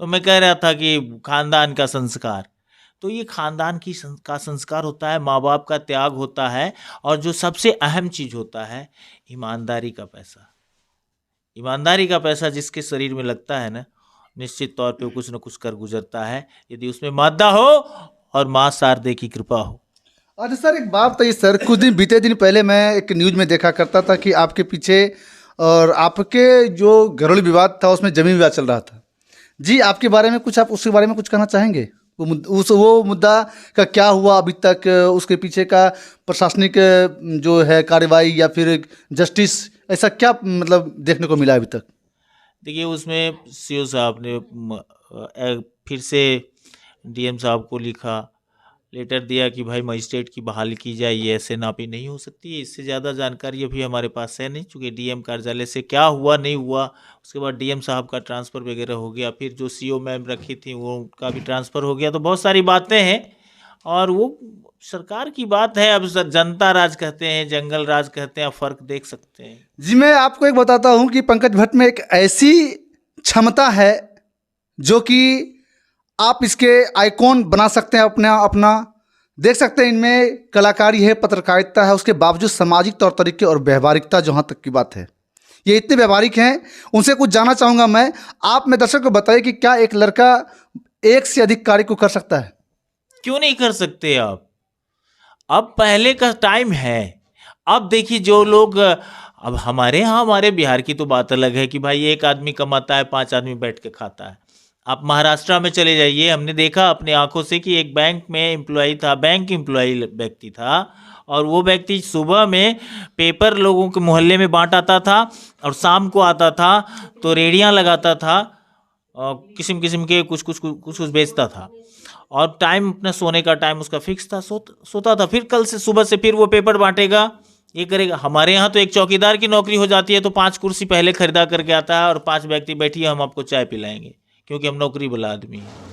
तो मैं कह रहा था कि खानदान का संस्कार, तो ये खानदान का संस्कार होता है, माँ बाप का त्याग होता है, और जो सबसे अहम चीज होता है ईमानदारी का पैसा। ईमानदारी का पैसा जिसके शरीर में लगता है ना, निश्चित तौर पे कुछ न कुछ कर गुजरता है, यदि उसमें मादा हो और माँ शारदे की कृपा हो। अच्छा सर, एक बात बताइए सर, कुछ दिन बीते दिन पहले मैं एक न्यूज़ में देखा करता था कि आपके पीछे और आपके जो घरेलू विवाद था उसमें जमीन विवाद चल रहा था जी। आपके बारे में कुछ, आप उसके बारे में कुछ कहना चाहेंगे? वो मुद्दा का क्या हुआ अभी तक? उसके पीछे का प्रशासनिक जो है कार्रवाई या फिर जस्टिस, ऐसा क्या मतलब देखने को मिला अभी तक? देखिए, उसमें सीओ साहब ने फिर से डीएम साहब को लिखा, लेटर दिया कि भाई मजिस्ट्रेट की बहाली की जाए, ये ऐसे नापी नहीं हो सकती है। इससे ज़्यादा जानकारी अभी हमारे पास है नहीं, चूँकि डीएम कार्यालय से क्या हुआ नहीं हुआ, उसके बाद डीएम साहब का ट्रांसफ़र वगैरह हो गया, फिर जो सीओ मैम रखी थी वो उनका भी ट्रांसफ़र हो गया, तो बहुत सारी बातें हैं और वो सरकार की बात है। अब जनता राज कहते हैं, जंगल राज कहते हैं, आप फ़र्क देख सकते हैं। जी, मैं आपको एक बताता हूँ कि पंकज भट्ट में एक ऐसी क्षमता है जो कि आप इसके आइकॉन बना सकते हैं अपना अपना। देख सकते हैं इनमें कलाकारी है, पत्रकारिता है, उसके बावजूद सामाजिक तौर तरीके और व्यवहारिकता जहाँ तक की बात है, ये इतने व्यवहारिक हैं। उनसे कुछ जानना चाहूँगा मैं। आप में दर्शक को बताइए कि क्या एक लड़का एक से अधिक कार्य को कर सकता है? क्यों नहीं कर सकते आप? अब पहले का टाइम है। अब देखिए जो लोग, अब हमारे यहाँ, हमारे बिहार की तो बात अलग है कि भाई एक आदमी कमाता है, 5 आदमी बैठ के खाता है। आप महाराष्ट्र में चले जाइए, हमने देखा अपनी आंखों से कि एक बैंक में एम्प्लॉई था, बैंक एम्प्लॉई व्यक्ति था, और वो व्यक्ति सुबह में पेपर लोगों के मोहल्ले में बांट आता था और शाम को आता था तो रेड़ियाँ लगाता था और किस्म किस्म के कुछ कुछ बेचता था, और टाइम अपना सोने का टाइम उसका फिक्स था, सोता था। फिर कल से सुबह से फिर वो पेपर बांटेगा, ये करेगा। हमारे यहाँ तो एक चौकीदार की नौकरी हो जाती है तो 5 कुर्सी पहले खरीदा करके आता है और 5 व्यक्ति बैठिए, हम आपको चाय पिलाएंगे, क्योंकि हम नौकरी वाला आदमी हैं।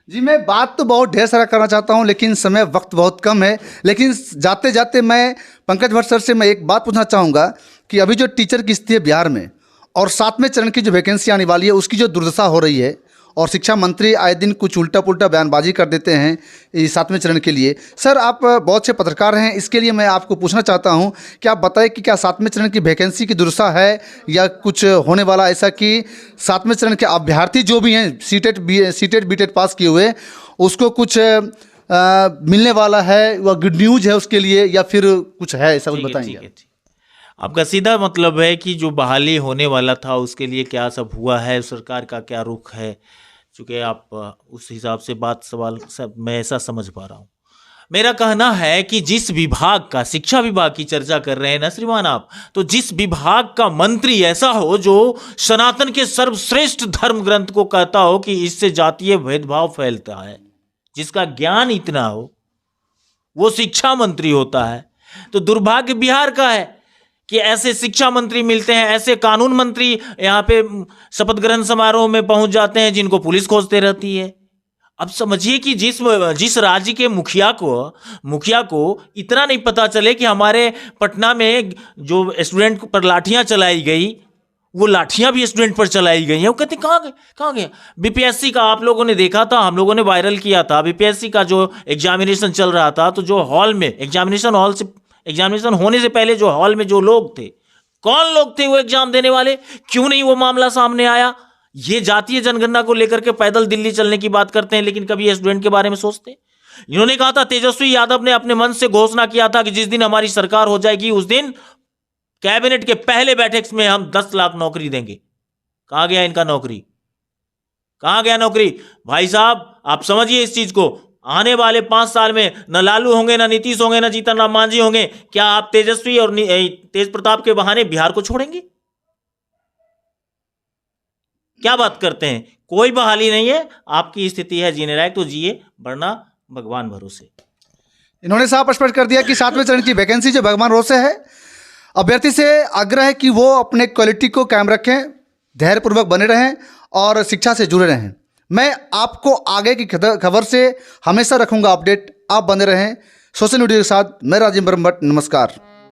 जी, मैं बात तो बहुत ढेर सारा करना चाहता हूं, लेकिन समय वक्त बहुत कम है। लेकिन जाते जाते मैं पंकज भट्ट सर से मैं एक बात पूछना चाहूँगा कि अभी जो टीचर की स्थिति है बिहार में, और 7वें चरण की जो वैकेंसी आने वाली है उसकी जो दुर्दशा हो रही है, और शिक्षा मंत्री आए दिन कुछ उल्टा पुल्टा बयानबाजी कर देते हैं इस 7वें चरण के लिए। सर, आप बहुत से पत्रकार हैं, इसके लिए मैं आपको पूछना चाहता हूं कि आप बताएं कि क्या 7वें चरण की वैकेंसी की दुर्दशा है या कुछ होने वाला ऐसा कि 7वें चरण के अभ्यर्थी जो भी हैं सीटेट बीटेट पास किए हुए, उसको कुछ मिलने वाला है, वह गुड न्यूज़ है उसके लिए, या फिर कुछ है ऐसा? कुछ बताएंगे? ठीक है। आपका सीधा मतलब है कि जो बहाली होने वाला था उसके लिए क्या सब हुआ है, सरकार का क्या रुख है, चूँकि आप उस हिसाब से बात सवाल सब मैं ऐसा समझ पा रहा हूँ। मेरा कहना है कि जिस विभाग का, शिक्षा विभाग की चर्चा कर रहे हैं ना श्रीमान आप, तो जिस विभाग का मंत्री ऐसा हो जो सनातन के सर्वश्रेष्ठ धर्म ग्रंथ को कहता हो कि इससे जातीय भेदभाव फैलता है, जिसका ज्ञान इतना हो, वो शिक्षा मंत्री होता है। तो दुर्भाग्य बिहार का है कि ऐसे शिक्षा मंत्री मिलते हैं, ऐसे कानून मंत्री यहाँ पे शपथ ग्रहण समारोह में पहुंच जाते हैं जिनको पुलिस खोजते रहती है। अब समझिए कि जिस राज्य के मुखिया को इतना नहीं पता चले कि हमारे पटना में जो स्टूडेंट पर लाठियां चलाई गई, वो लाठियां भी स्टूडेंट पर चलाई गई हैं। वो कहते कहाँ गए? बीपीएससी का आप लोगों ने देखा था, हम लोगों ने वायरल किया था, बीपीएससी का जो एग्जामिनेशन चल रहा था, तो जो हॉल में एग्जामिनेशन होने से पहले जो हॉल में जो लोग थे, कौन लोग थे वो एग्जाम देने वाले? क्यों नहीं वो मामला सामने आया? ये जातीय जनगणना को लेकर के पैदल दिल्ली चलने की बात करते हैं, लेकिन कभी स्टूडेंट के बारे में सोचते? इन्होंने कहा था, तेजस्वी यादव ने अपने मन से घोषणा किया था कि जिस दिन हमारी सरकार हो जाएगी उस दिन कैबिनेट के पहले बैठक में हम 10 लाख नौकरी देंगे। कहां गया इनका नौकरी? कहां गया नौकरी? भाई साहब, आप समझिए इस चीज को, आने वाले 5 साल में न लालू होंगे, न नीतीश होंगे, न जीतन राम मांझी होंगे। क्या आप तेजस्वी और तेज प्रताप के बहाने बिहार को छोड़ेंगे? क्या बात करते हैं? कोई बहाली नहीं है। आपकी स्थिति है जीने लायक तो जिए, वरना भगवान भरोसे। इन्होंने साफ स्पष्ट कर दिया कि 7वें चरण की वैकेंसी जो भगवान भरोसे है। अभ्यर्थी से आग्रह है कि वो अपने क्वालिटी को कायम रखें, धैर्यपूर्वक बने रहें और शिक्षा से जुड़े रहें। मैं आपको आगे की खबर से हमेशा रखूंगा अपडेट। आप बने रहें सोशल मीडिया के साथ। मैं राजेंद्र भट्ट, नमस्कार।